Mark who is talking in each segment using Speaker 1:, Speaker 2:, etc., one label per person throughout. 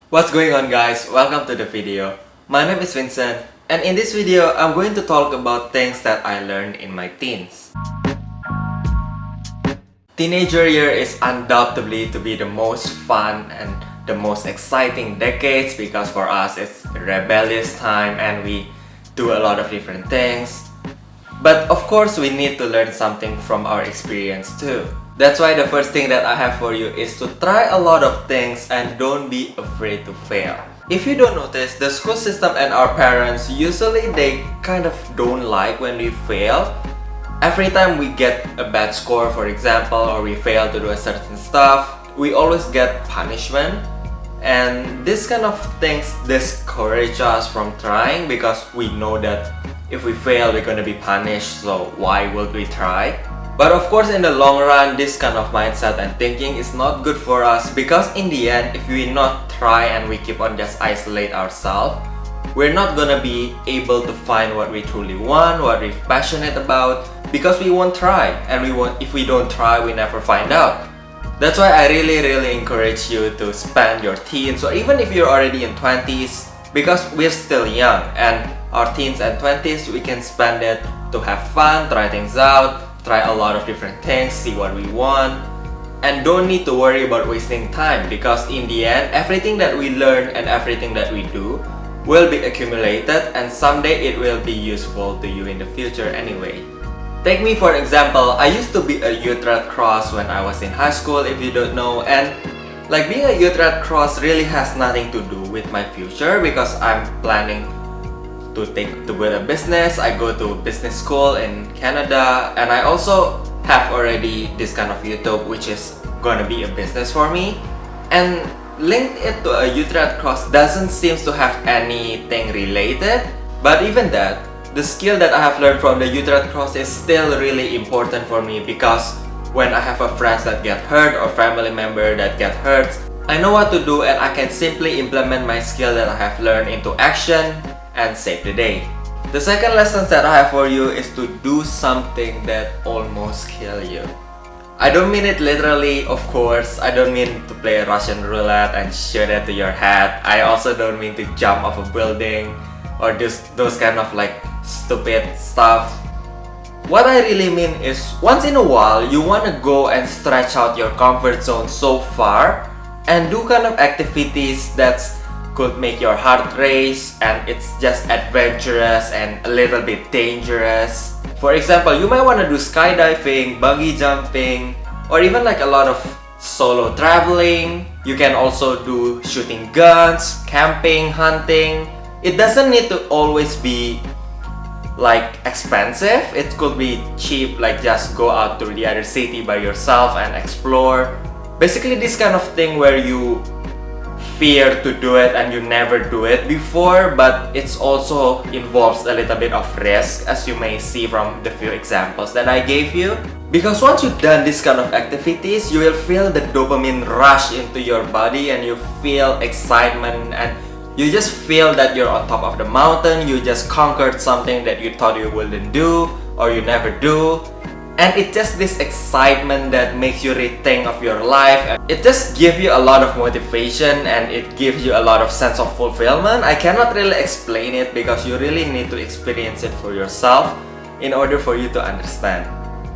Speaker 1: What's going on, guys? Welcome to the video. My name is Vincent, and in this video I'm going to talk about things that I learned in my teens. Teenager year is undoubtedly to be the most fun and the most exciting decades because for us it's a rebellious time and we do a lot of different things. But of course we need to learn something from our experience too. That's why the first thing that I have for you is to try a lot of things and don't be afraid to fail. If you don't notice, the school system and our parents usually they kind of don't like when we fail. Every time we get a bad score, for example, or we fail to do a certain stuff, we always get punishment. And this kind of things discourage us from trying because we know that if we fail, we're gonna be punished, so why would we try? But of course, in the long run, this kind of mindset and thinking is not good for us because in the end, if we not try and we keep on just isolate ourselves, we're not gonna be able to find what we truly want, what we're passionate about, because we won't try. And if we don't try, we never find out. That's why I really encourage you to spend your teens, or even if you're already in 20s, because we're still young, and our teens and 20s, we can spend it to have fun, try things out, try a lot of different things, see what we want, and don't need to worry about wasting time because in the end, everything that we learn and everything that we do will be accumulated and someday it will be useful to you in the future anyway. Take me for example, I used to be a youth Red Cross when I was in high school, if you don't know, and like being a youth Red Cross really has nothing to do with my future because I'm planning to build a business. I go to business school in Canada and I also have already this kind of YouTube which is gonna be a business for me, and linked it to a youth Red Cross doesn't seem to have anything related, but even that, the skill that I have learned from the youth Red Cross is still really important for me because when I have a friend that get hurt or family member that get hurt, I know what to do and I can simply implement my skill that I have learned into action and save the day. The second lesson that I have for you is to do something that almost kill you. I don't mean it literally, of course. I don't mean to play Russian roulette and shoot it to your head. I also don't mean to jump off a building or those kind of like stupid stuff. What I really mean is once in a while you want to go and stretch out your comfort zone so far and do kind of activities that's could make your heart race and it's just adventurous and a little bit dangerous. For example, you might want to do skydiving, bungee jumping, or even like a lot of solo traveling. You can also do shooting guns, camping, hunting. It doesn't need to always be like expensive. It could be cheap, like just go out to the other city by yourself and explore. Basically this kind of thing where you fear to do it and you never do it before, but it's also involves a little bit of risk, as you may see from the few examples that I gave you. Because once you've done this kind of activities, you will feel the dopamine rush into your body and you feel excitement and you just feel that you're on top of the mountain, you just conquered something that you thought you wouldn't do or you never do. And it's just this excitement that makes you rethink of your life. It just gives you a lot of motivation and it gives you a lot of sense of fulfillment. I cannot really explain it because you really need to experience it for yourself in order for you to understand.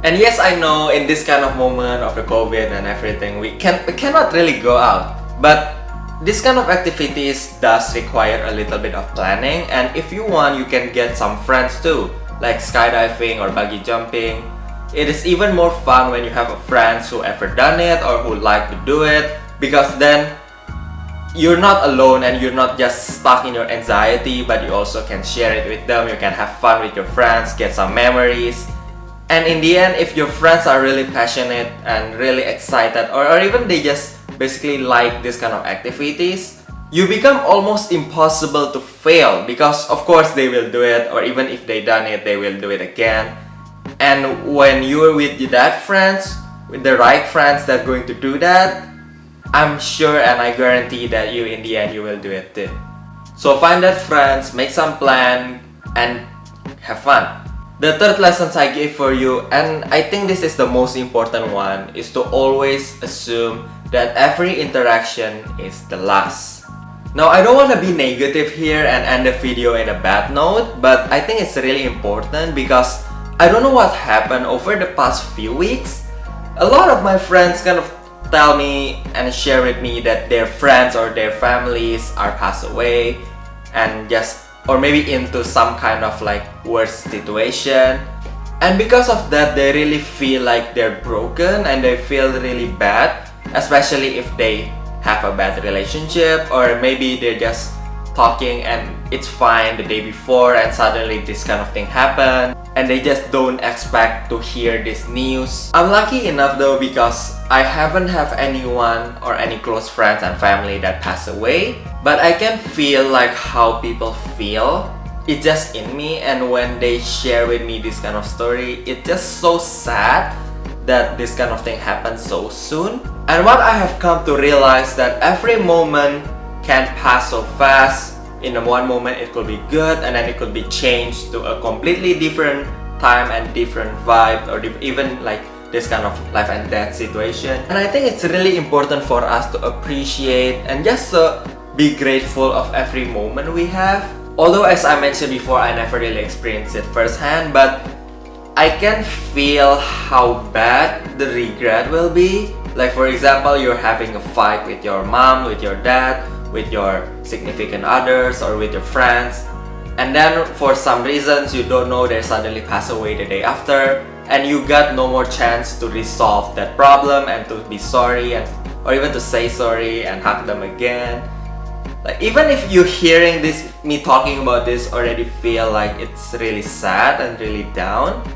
Speaker 1: And yes, I know in this kind of moment of the COVID and everything, we cannot really go out. But this kind of activities does require a little bit of planning. And if you want, you can get some friends too, like skydiving or bungee jumping. It is even more fun when you have friends who ever done it or who like to do it, because then you're not alone and you're not just stuck in your anxiety, but you also can share it with them. You can have fun with your friends, get some memories. And in the end, if your friends are really passionate and really excited, or even they just basically like this kind of activities, you become almost impossible to fail because of course they will do it, or even if they done it, they will do it again. And when you're with that friends, with the right friends that are going to do that, I'm sure and I guarantee that you in the end you will do it too. So find that friends, make some plan and have fun. The third lessons I gave for you, and I think this is the most important one, is to always assume that every interaction is the last. Now, I don't want to be negative here and end the video in a bad note, but I think it's really important because I don't know what happened over the past few weeks. A lot of my friends kind of tell me and share with me that their friends or their families are passed away and just, or maybe into some kind of like worse situation. And because of that, they really feel like they're broken and they feel really bad, especially if they have a bad relationship, or maybe they're just talking and it's fine the day before and suddenly this kind of thing happen and they just don't expect to hear this news. I'm lucky enough though because I haven't have anyone or any close friends and family that passed away, but I can feel like how people feel. It's just in me, and when they share with me this kind of story, it's just so sad that this kind of thing happens so soon. And what I have come to realize that every moment can pass so fast. In one moment it could be good and then it could be changed to a completely different time and different vibe, or even like this kind of life and death situation. And I think it's really important for us to appreciate and just be grateful of every moment we have. Although as I mentioned before, I never really experienced it firsthand, but I can feel how bad the regret will be. Like for example, you're having a fight with your mom, with your dad, with your significant others, or with your friends, and then for some reasons you don't know, they suddenly pass away the day after, and you got no more chance to resolve that problem and to be sorry, and or even to say sorry and hug them again. Like even if you hearing this, me talking about this already feel like it's really sad and really down.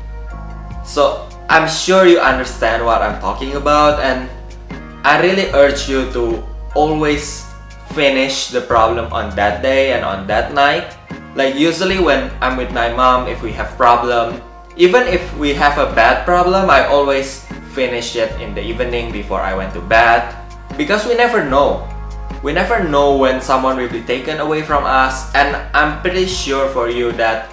Speaker 1: So I'm sure you understand what I'm talking about, and I really urge you to always finish the problem on that day and on that night. Like usually when I'm with my mom, if we have problem, even if we have a bad problem, I always finish it in the evening before I went to bed, because we never know. We never know when someone will be taken away from us, and I'm pretty sure for you that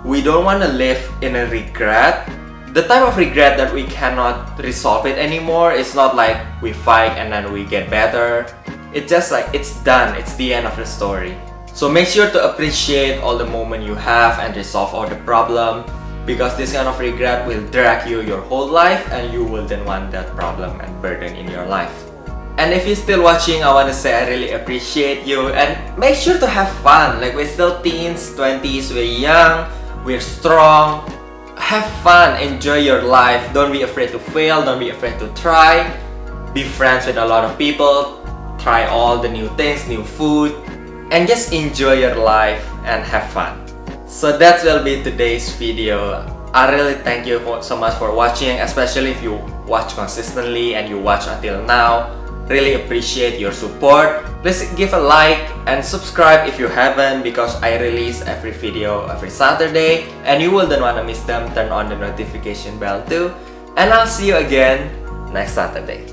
Speaker 1: we don't want to live in a regret. The type of regret that we cannot resolve it anymore. It's not like we fight and then we get better. It's just like it's done, it's the end of the story. So make sure to appreciate all the moment you have and resolve all the problem, because this kind of regret will drag you your whole life and you will then want that problem and burden in your life. And if you're still watching, I want to say I really appreciate you, and make sure to have fun. Like we're still teens, 20s, we're young, we're strong. Have fun, enjoy your life. Don't be afraid to fail, don't be afraid to try. Be friends with a lot of people, try all the new things, new food, and just enjoy your life and have fun. So that will be today's video. I really thank you so much for watching, especially if you watch consistently and you watch until now. Really appreciate your support. Please give a like and subscribe if you haven't, because I release every video every Saturday and you will not want to miss them. Turn on the notification bell too, and I'll see you again next Saturday.